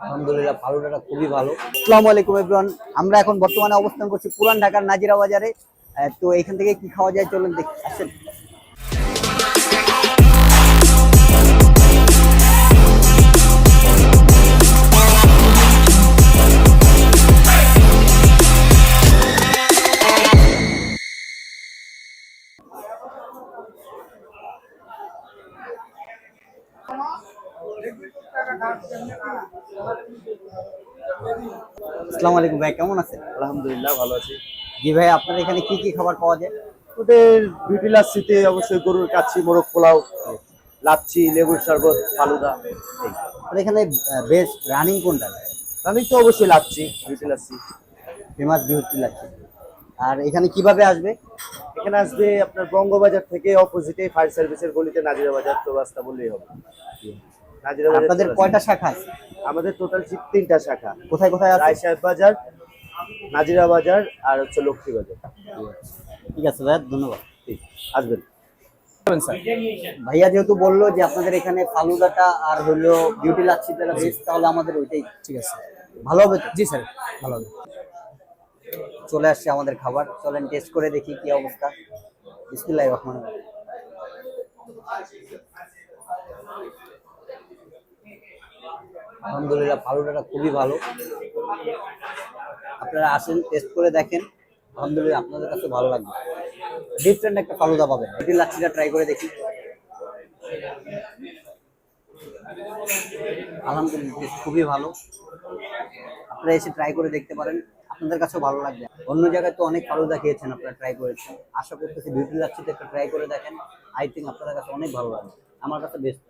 আলহামদুলিল্লাহ, ফালুদাটা খুবই ভালো। আসসালামু আলাইকুম এভরিওয়ান, আমরা এখন বর্তমানে অবস্থান করছি পুরান ঢাকার নাজিরা বাজারে। তো এখান থেকে কি খাওয়া যায় চলুন দেখি, আসেন। আসসালামু আলাইকুম ভাই, কেমন আছেন? আলহামদুলিল্লাহ ভালো আছি। জি ভাই, আপনার এখানে কি কি খাবার পাওয়া যায়? ওদের বিউটি লাচ্ছিতে অবশ্যই গরুর কাচ্চি, মোরগ পোলাও, লাচ্ছি, লেবুর শরবত, ফালুদা। আপনার এখানে বেস্ট রানিং কোনটা? আমি তো অবশ্যই lassi, beauty lassi. Famous beauty লাগছে। আর এখানে কিভাবে আসবে? এখানে আসবে আপনার বঙ্গবাজার থেকে অপোজিটে ফায়ার সার্ভিসের গলিতে নাজিরা বাজার চৌরাস্তা বললেই হবে। নাজিরা বাজার আপনাদের চৌরাস্তা। কয়টা শাখা আছে? আমাদের টোটাল 3টা শাখা। কোথায় কোথায় আছে? রায় সাহেব বাজার, নাজিরা বাজার আর হচ্ছে লক্ষ্মী বাজার। ঠিক আছে ভাই, ধন্যবাদ। ঠিক আসবেন। ভাইয়া যেহেতু বললো যে আপনাদের এখানে ফালুদাটা আর হলো বিউটি লাচ্ছি যেটা বেস্ট, তাহলে আমাদের ওইটাই ঠিক আছে। ভালো হবে তো? জি স্যার, ভালো হবে। চলে আসছে আমাদের খাবার, চলেন টেস্ট করে দেখি কি অবস্থা। বিসমিল্লাহির রহমানির রহিম। আলহামদুলিল্লাহ, ফালুদাটা খুবই ভালো। আপনারা আসেন, টেস্ট করে দেখেন। আলহামদুলিল্লাহ, আপনাদের কাছে ভালো লাগবে। ডিফারেন্ট একটা ফালুদা পাবেন। বিউটি লাচ্ছিটা ট্রাই করে দেখি। আলহামদুলিল্লাহ, টেস্ট খুবই ভালো। আপনারা এসে ট্রাই করে দেখতে পারেন, আপনাদের কাছেও ভালো লাগবে। অন্য জায়গায় তো অনেক ফালুদা খেয়েছেন, আপনারা ট্রাই করেছেন। আশা করতেছি বিউটি লাচ্ছিতে একটা ট্রাই করে দেখেন। আই থিঙ্ক আপনাদের কাছে অনেক ভালো লাগবে। আমার কাছে বেস্ট।